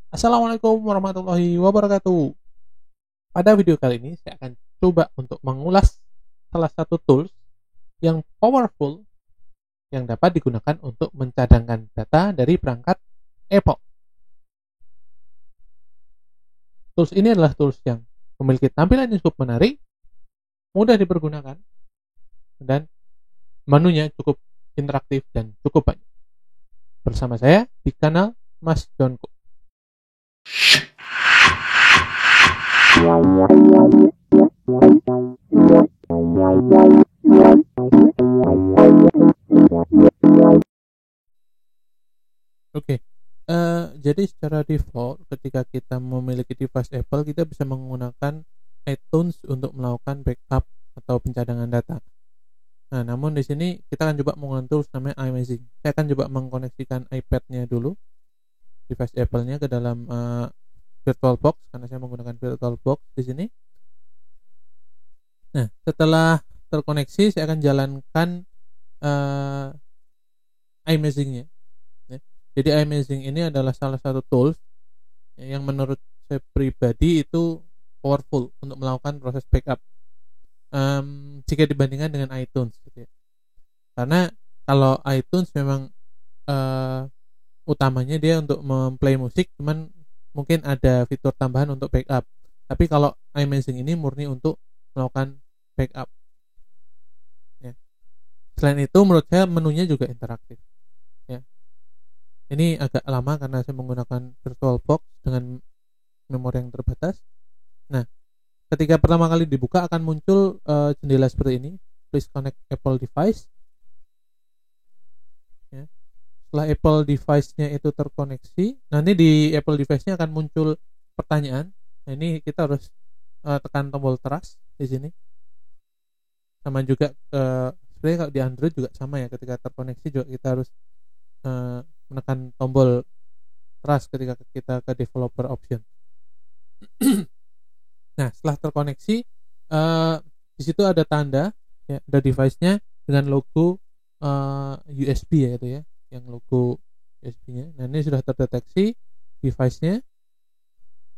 Assalamualaikum warahmatullahi wabarakatuh. Pada video kali ini saya akan coba untuk mengulas salah satu tools yang powerful yang dapat digunakan untuk mencadangkan data dari perangkat Apple. Tools ini adalah tools yang memiliki tampilan yang cukup menarik, mudah dipergunakan, dan menunya cukup interaktif dan cukup banyak. Bersama saya di kanal Mas Donko. Oke, jadi secara default ketika kita memiliki device Apple, kita bisa menggunakan iTunes untuk melakukan backup atau pencadangan data. Nah, namun di sini kita akan coba menggunakan tools namanya iMazing. Saya akan coba mengkoneksikan iPad-nya dulu, device Apple-nya ke dalam VirtualBox karena saya menggunakan VirtualBox di sini. Nah, setelah terkoneksi, saya akan jalankan iMazing-nya. Jadi iMazing ini adalah salah satu tools yang menurut saya pribadi itu powerful untuk melakukan proses backup jika dibandingkan dengan iTunes gitu ya. Karena kalau iTunes memang utamanya dia untuk memplay musik, cuman mungkin ada fitur tambahan untuk backup. Tapi kalau iMazing ini murni untuk melakukan backup ya. Selain itu menurut saya menunya juga interaktif ya. Ini agak lama karena saya menggunakan VirtualBox dengan memori yang terbatas. Nah, ketika pertama kali dibuka akan muncul jendela seperti ini. Please connect Apple device. Ya. Setelah Apple device-nya itu terkoneksi, nanti di Apple device-nya akan muncul pertanyaan. Nah, ini kita harus tekan tombol trust di sini. Sama juga sebenarnya kalau di Android juga sama ya, ketika terkoneksi juga kita harus menekan tombol trust ketika kita ke developer option. Nah, setelah terkoneksi di situ ada tanda ya, ada device-nya dengan logo USB ya, itu ya, yang logo USB-nya. Nah, ini sudah terdeteksi device-nya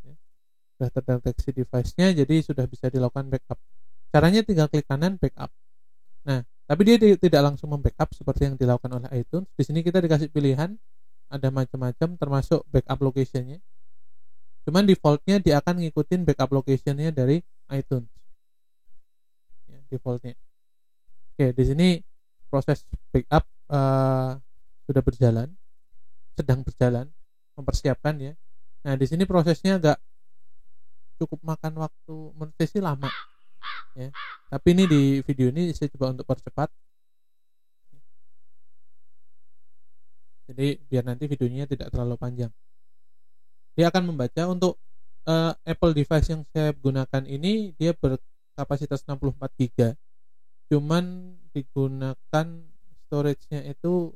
ya, sudah terdeteksi device-nya, jadi sudah bisa dilakukan backup. Caranya tinggal klik kanan backup. Nah, tapi dia tidak langsung membackup seperti yang dilakukan oleh iTunes. Di sini kita dikasih pilihan, ada macam-macam termasuk backup location-nya. Cuman defaultnya dia akan ngikutin backup location-nya dari iTunes. Ya, defaultnya. Oke, di sini proses backup sudah berjalan, sedang berjalan, mempersiapkan ya. Nah, di sini prosesnya agak cukup makan waktu, menurut saya sih lama. Ya. Tapi ini di video ini saya coba untuk percepat. Jadi biar nanti videonya tidak terlalu panjang. Dia akan membaca untuk Apple device yang saya gunakan ini, dia berkapasitas 64 GB. Cuman digunakan storage-nya itu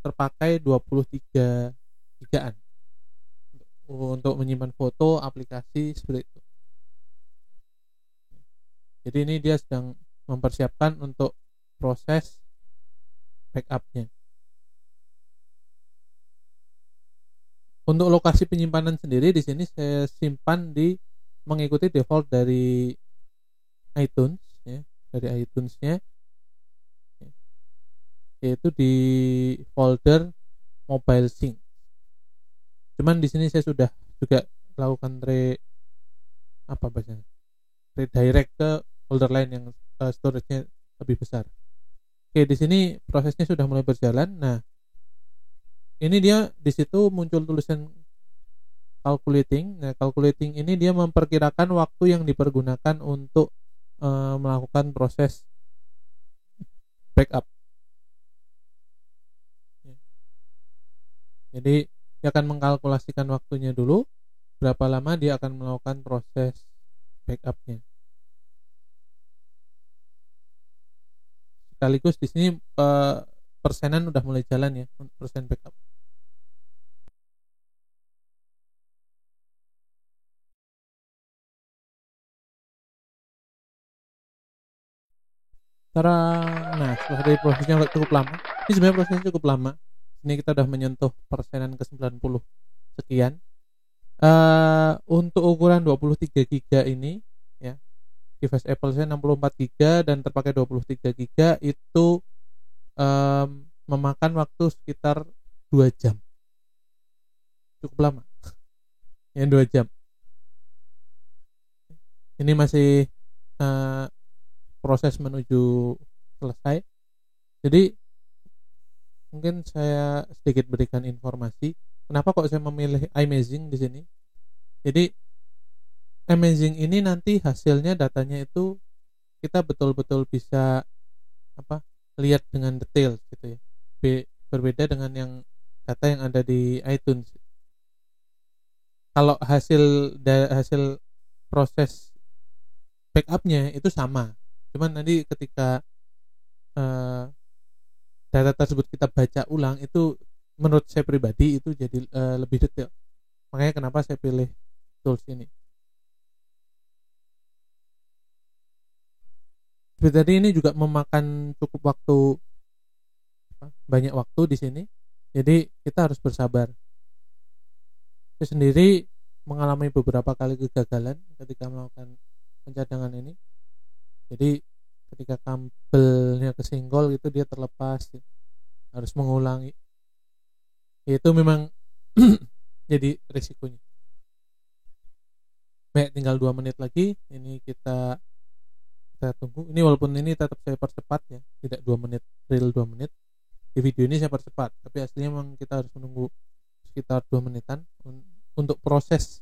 terpakai 23 GB-an untuk menyimpan foto, aplikasi seperti itu. Jadi ini dia sedang mempersiapkan untuk proses backup-nya. Untuk lokasi penyimpanan sendiri di sini saya simpan di mengikuti default dari iTunes ya, dari iTunes-nya, yaitu di folder Mobile Sync. Cuman di sini saya sudah juga lakukan redirect ke folder lain yang storage-nya lebih besar. Oke, di sini prosesnya sudah mulai berjalan. Nah, ini dia di situ muncul tulisan calculating. Nah, calculating ini dia memperkirakan waktu yang dipergunakan untuk melakukan proses backup. Jadi dia akan mengkalkulasikan waktunya dulu, berapa lama dia akan melakukan proses backupnya. Sekaligus di sini persenan udah mulai jalan ya untuk persen backup. Nah, setelah dari prosesnya cukup lama, ini sebenarnya prosesnya cukup lama. Ini kita udah menyentuh persenan ke 90 sekian. Untuk ukuran 23 GB ini ya, device Apple saya 64 GB dan terpakai 23 GB itu memakan waktu sekitar 2 jam. Cukup lama. Ya 2 jam. Ini masih proses menuju selesai. Jadi mungkin saya sedikit berikan informasi kenapa kok saya memilih iMazing di sini. Jadi iMazing ini nanti hasilnya datanya itu kita betul-betul bisa lihat dengan detail gitu ya. Berbeda dengan yang data yang ada di iTunes. Kalau hasil proses backupnya itu sama, cuman nanti ketika data tersebut kita baca ulang itu menurut saya pribadi itu jadi lebih detail. Makanya kenapa saya pilih tools ini. Seperti tadi ini juga memakan cukup waktu, banyak waktu di sini. Jadi kita harus bersabar. Saya sendiri mengalami beberapa kali kegagalan ketika melakukan pencadangan ini. Jadi ketika kabelnya kesenggol gitu dia terlepas, harus mengulangi. Itu memang jadi risikonya. Baik, tinggal 2 menit lagi. Ini kita tunggu. Ini walaupun ini tetap saya percepat ya, tidak 2 menit, real 2 menit. Di video ini saya percepat, tapi aslinya memang kita harus menunggu sekitar 2 menitan untuk proses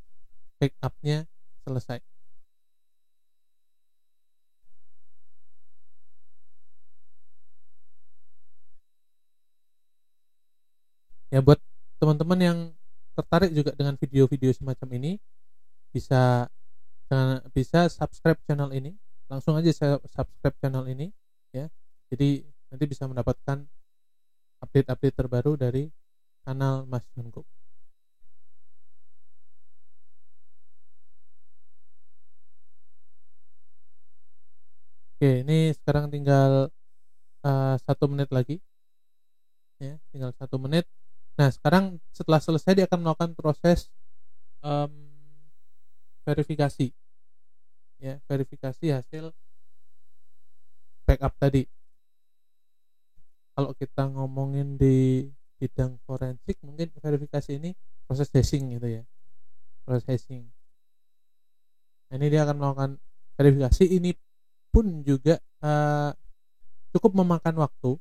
backupnya selesai. Ya, buat teman-teman yang tertarik juga dengan video-video semacam ini, bisa subscribe channel ini. Langsung aja saya subscribe channel ini ya. Jadi nanti bisa mendapatkan update-update terbaru dari kanal Mas Jungkook. Oke, ini sekarang tinggal 1 menit lagi ya, tinggal 1 menit. Nah, sekarang setelah selesai dia akan melakukan proses verifikasi ya, verifikasi hasil backup tadi. Kalau kita ngomongin di bidang forensik, mungkin verifikasi ini proses hashing gitu ya, proses hashing. Nah, ini dia akan melakukan verifikasi. Ini pun juga cukup memakan waktu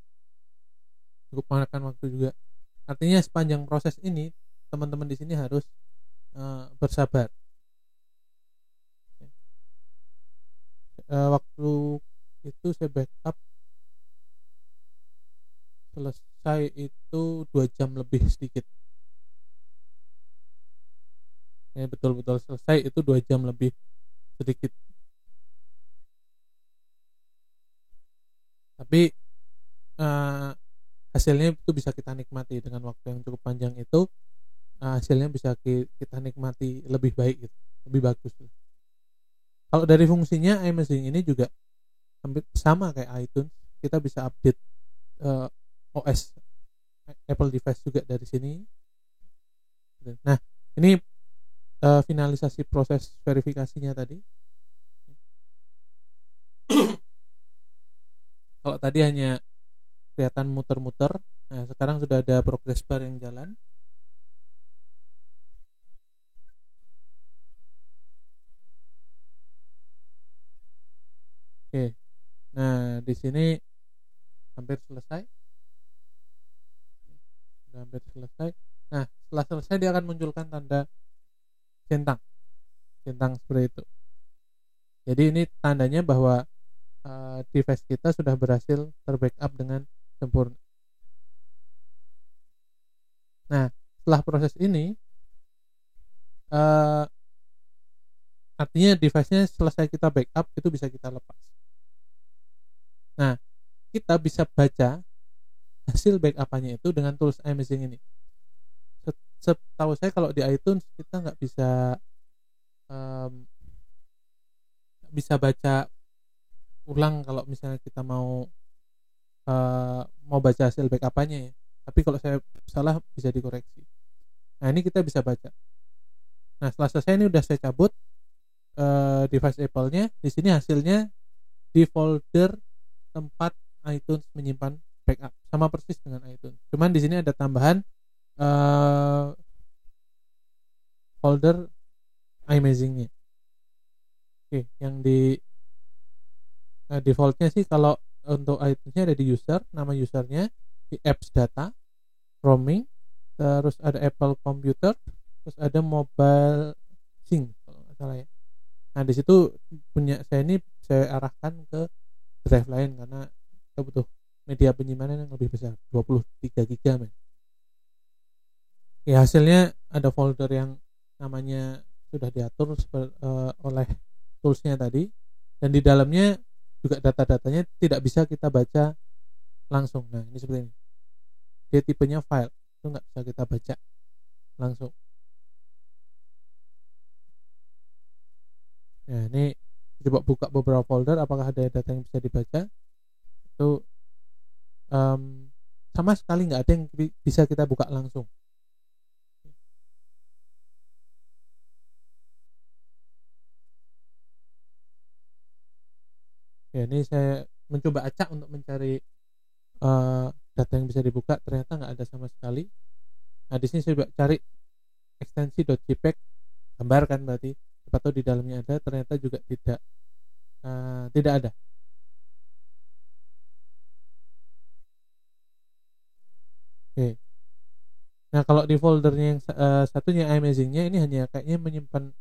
juga. Artinya sepanjang proses ini teman-teman di sini harus bersabar. Waktu itu saya backup selesai itu 2 jam lebih sedikit. Ya, betul-betul selesai itu 2 jam lebih sedikit. Tapi hasilnya itu bisa kita nikmati dengan waktu yang cukup panjang itu. Hasilnya bisa kita nikmati lebih baik gitu, lebih bagus. Kalau dari fungsinya iMazing ini juga hampir sama kayak iTunes. Kita bisa update OS Apple device juga dari sini. Nah, ini finalisasi proses verifikasinya tadi. Kalau tadi hanya kelihatan muter-muter, nah sekarang sudah ada progress bar yang jalan. Oke, nah di sini hampir selesai. Sudah hampir selesai. Nah, setelah selesai dia akan munculkan tanda centang seperti itu. Jadi ini tandanya bahwa device kita sudah berhasil terbackup dengan sempurna. Nah, setelah proses ini artinya device-nya selesai kita backup, itu bisa kita lepas. Nah, kita bisa baca hasil backup-nya itu dengan tools iMazing ini. Setahu saya kalau di iTunes kita nggak bisa baca ulang kalau misalnya kita mau baca hasil backup-nya ya. Tapi kalau saya salah bisa dikoreksi. Nah, ini kita bisa baca. Nah, setelah selesai ini udah saya cabut device Apple-nya. Di sini hasilnya di folder tempat iTunes menyimpan backup, sama persis dengan iTunes. Cuman di sini ada tambahan folder iMazing-nya. Oke, yang di defaultnya sih kalau untuk iTunes-nya ada di user, nama usernya, di apps data, roaming, terus ada Apple Computer, terus ada mobile sync kalau nggak salah ya. Nah di situ punya saya ini saya arahkan ke drive lain karena kita butuh media penyimpanan yang lebih besar, 23 GB men. Ya hasilnya ada folder yang namanya sudah diatur oleh toolsnya tadi, dan di dalamnya juga data-datanya tidak bisa kita baca langsung. Nah ini seperti ini, dia tipenya file, itu nggak bisa kita baca langsung. Nah ini coba buka beberapa folder, apakah ada data yang bisa dibaca. Itu sama sekali nggak ada yang bisa kita buka langsung. Ya ini saya mencoba acak untuk mencari data yang bisa dibuka, ternyata nggak ada sama sekali. Nah di sini saya coba cari ekstensi .jpeg, gambar kan berarti, atau di dalamnya ada, ternyata juga tidak ada. Oke. Nah kalau di foldernya yang satunya iMazing-nya ini hanya kayaknya menyimpan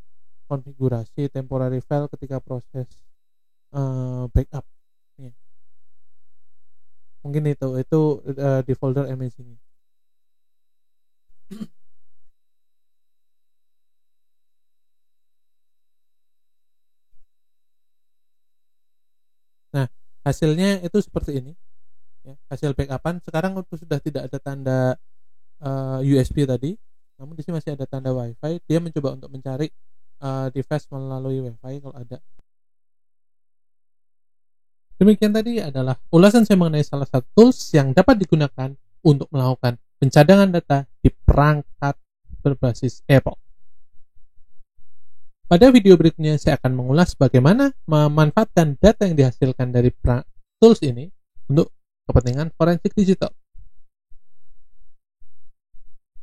konfigurasi temporary file ketika proses backup. Ya. Mungkin itu di folder iMazing. Nah hasilnya itu seperti ini ya, hasil backupan. Sekarang itu sudah tidak ada tanda USB tadi, namun di sini masih ada tanda WiFi. Dia mencoba untuk mencari device melalui WiFi kalau ada. Demikian tadi adalah ulasan saya mengenai salah satu tools yang dapat digunakan untuk melakukan pencadangan data di perangkat berbasis Apple. Pada video berikutnya saya akan mengulas bagaimana memanfaatkan data yang dihasilkan dari tools ini untuk kepentingan forensik digital.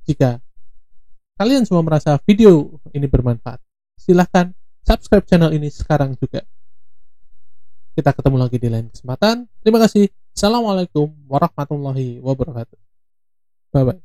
Jika kalian semua merasa video ini bermanfaat, silahkan subscribe channel ini sekarang juga. Kita ketemu lagi di lain kesempatan. Terima kasih. Assalamualaikum warahmatullahi wabarakatuh. Bye-bye.